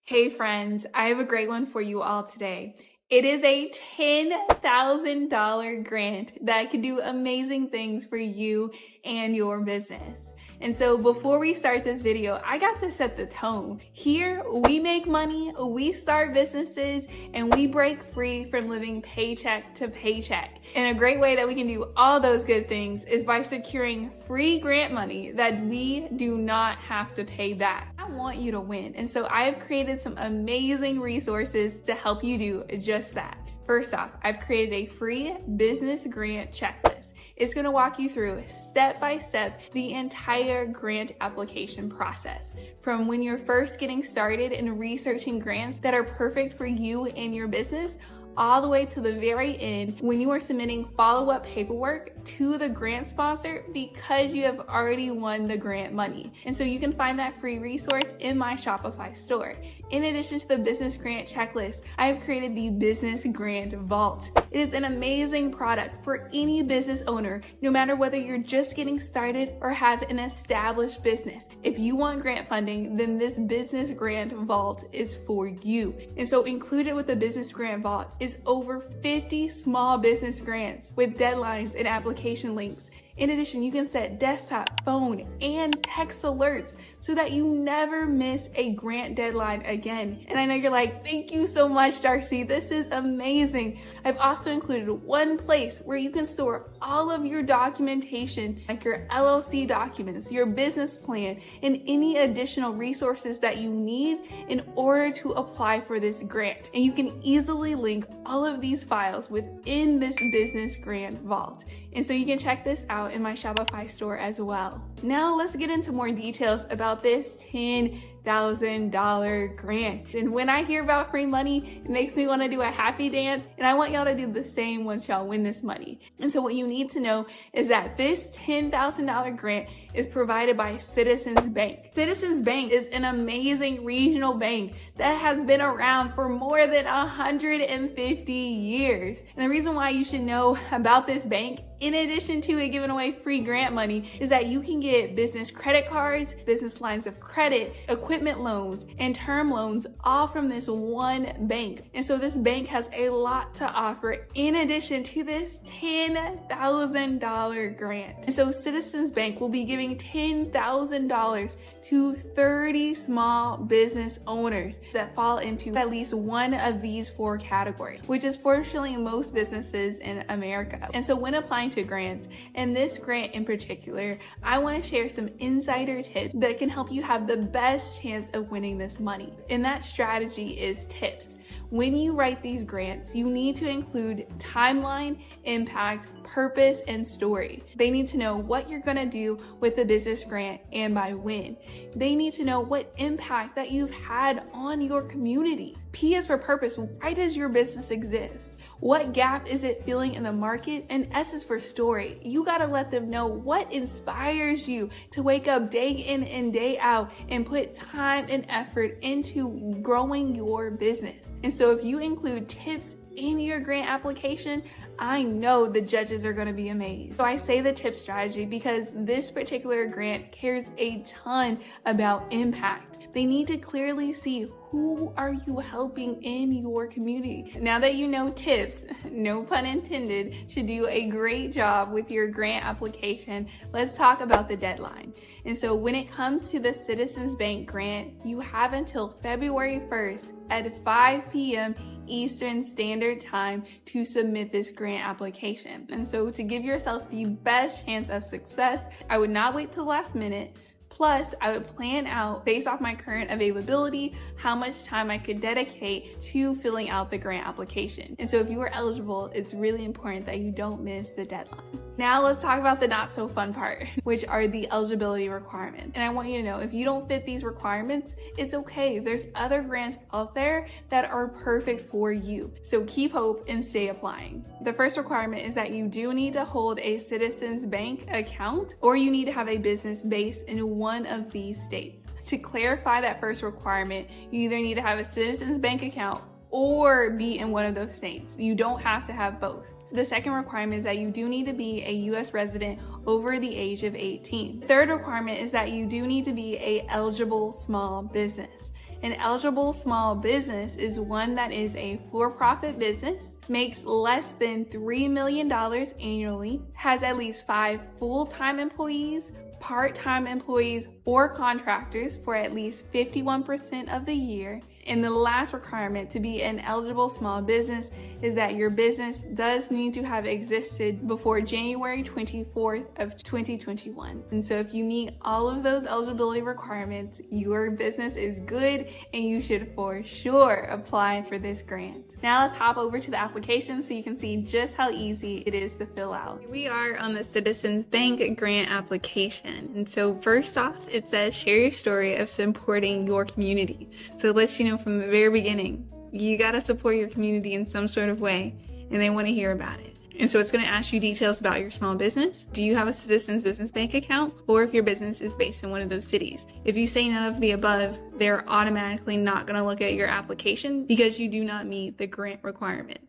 Hey friends, I have a great one for you all today. It is a $10,000 grant that can do amazing things for you and your business. And so before we start this video, I got to set the tone. Here, we make money, we start businesses, and we break free from living paycheck to paycheck. And a great way that we can do all those good things is by securing free grant money that we do not have to pay back. I want you to win. And so I have created some amazing resources to help you do just that. First off, I've created a free business grant checklist. It's going to walk you through step by step the entire grant application process, from when you're first getting started in researching grants that are perfect for you and your business, all the way to the very end when you are submitting follow-up paperwork to the grant sponsor because you have already won the grant money. And so you can find that free resource in my Shopify store. In addition to the business grant checklist, I have created the Business Grant Vault. It is an amazing product for any business owner, no matter whether you're just getting started or have an established business. If you want grant funding, then this Business Grant Vault is for you. And so included with the Business Grant Vault is over 50 small business grants with deadlines and application links. In addition, you can set desktop, phone, and text alerts so that you never miss a grant deadline again. And I know you're like, thank you so much, Darcy. This is amazing. I've also included one place where you can store all of your documentation, like your LLC documents, your business plan, and any additional resources that you need in order to apply for this grant. And you can easily link all of these files within this Business Grant Vault. And so you can check this out in my Shopify store as well. Now let's get into more details about this $10,000 grant. And when I hear about free money, it makes me want to do a happy dance, and I want y'all to do the same once y'all win this money. And so what you need to know is that this $10,000 grant is provided by Citizens Bank. Citizens Bank is an amazing regional bank that has been around for more than 150 years. And the reason why you should know about this bank, in addition to it giving away free grant money, is that you can get business credit cards, business lines of credit, equipment loans, and term loans all from this one bank. And so this bank has a lot to offer in addition to this $10,000 grant. And so Citizens Bank will be giving $10,000 to 30 small business owners that fall into at least one of these four categories, which is fortunately most businesses in America. And so when applying to grants, and this grant in particular, I want to share some insider tips that can help you have the best chance of winning this money. And that strategy is tips. When you write these grants, you need to include timeline, impact, purpose, and story. They need to know what you're gonna do with the business grant and by when. They need to know what impact that you've had on your community. P is for purpose. Why does your business exist? What gap is it filling in the market? And S is for story. You gotta let them know what inspires you to wake up day in and day out and put time and effort into growing your business. And so if you include tips in your grant application, I know the judges are going to be amazed. So I say the tip strategy because this particular grant cares a ton about impact. They need to clearly see who are you helping in your community. Now that you know tips, no pun intended, to do a great job with your grant application, let's talk about the deadline. And so when it comes to the Citizens Bank grant, you have until February 1st at 5 p.m. Eastern Standard Time to submit this grant application. And so to give yourself the best chance of success, I would not wait till the last minute. Plus, I would plan out, based off my current availability, how much time I could dedicate to filling out the grant application. And so if you are eligible, it's really important that you don't miss the deadline. Now let's talk about the not so fun part, which are the eligibility requirements. And I want you to know, if you don't fit these requirements, it's okay. There's other grants out there that are perfect for you. So keep hope and stay applying. The first requirement is that you do need to hold a Citizens Bank account, or you need to have a business based in one of these states. To clarify that first requirement, you either need to have a Citizens Bank account or be in one of those states. You don't have to have both. The second requirement is that you do need to be a U.S. resident over the age of 18. The third requirement is that you do need to be an eligible small business. An eligible small business is one that is a for-profit business, makes less than $3 million annually, has at least 5 full-time employees, part-time employees, or contractors for at least 51% of the year. And the last requirement to be an eligible small business is that your business does need to have existed before January 24th of 2021. And so if you meet all of those eligibility requirements, your business is good and you should for sure apply for this grant. Now let's hop over to the application so you can see just how easy it is to fill out. Here we are on the Citizens Bank grant application. And so first off, it says share your story of supporting your community. So it lets you know from the very beginning, you gotta support your community in some sort of way and they wanna hear about it. And so it's gonna ask you details about your small business. Do you have a Citizens Business Bank account? Or if your business is based in one of those cities. If you say none of the above, they're automatically not gonna look at your application because you do not meet the grant requirements.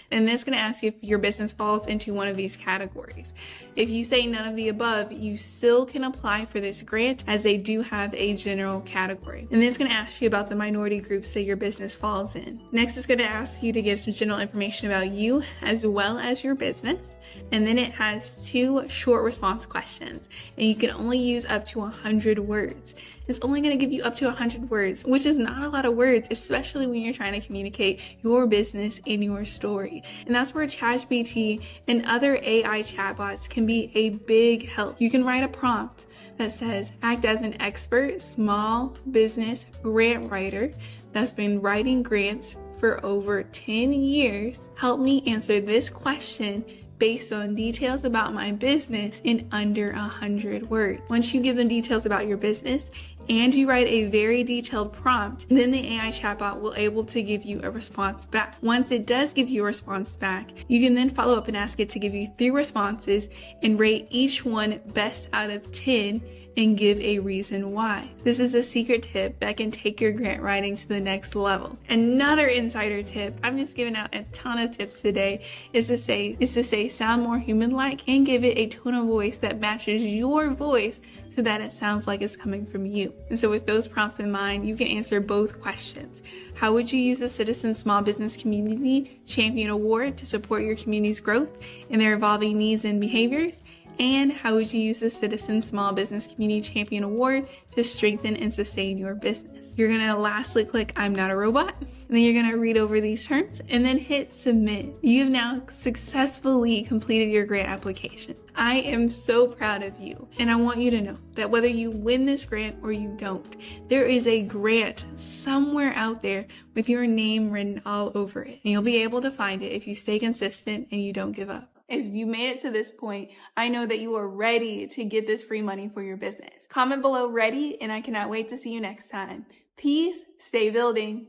And then it's going to ask you if your business falls into one of these categories. If you say none of the above, you still can apply for this grant as they do have a general category. And then it's going to ask you about the minority groups that your business falls in. Next, it's going to ask you to give some general information about you as well as your business. And then it has 2 short response questions. And you can only use up to 100 words. It's only going to give you up to 100 words, which is not a lot of words, especially when you're trying to communicate your business and your story. And that's where ChatGPT and other AI chatbots can be a big help. You can write a prompt that says, act as an expert small business grant writer that's been writing grants for over 10 years. Help me answer this question based on details about my business in under 100 words. Once you give them details about your business and you write a very detailed prompt, then the AI chatbot will able to give you a response back. Once it does give you a response back, you can then follow up and ask it to give you 3 responses and rate each one best out of 10 and give a reason why. This is a secret tip that can take your grant writing to the next level. Another insider tip, I'm just giving out a ton of tips today, is to say sound more human-like and give it a tone of voice that matches your voice so that it sounds like it's coming from you. And so with those prompts in mind, you can answer both questions. How would you use the Citizen Small Business Community Champion Award to support your community's growth and their evolving needs and behaviors? And how would you use the Citizen Small Business Community Champion Award to strengthen and sustain your business? You're gonna lastly click I'm not a robot, and then you're gonna read over these terms and then hit submit. You have now successfully completed your grant application. I am so proud of you, and I want you to know that whether you win this grant or you don't, there is a grant somewhere out there with your name written all over it, and you'll be able to find it if you stay consistent and you don't give up. If you made it to this point, I know that you are ready to get this free money for your business. Comment below ready, and I cannot wait to see you next time. Peace, stay building.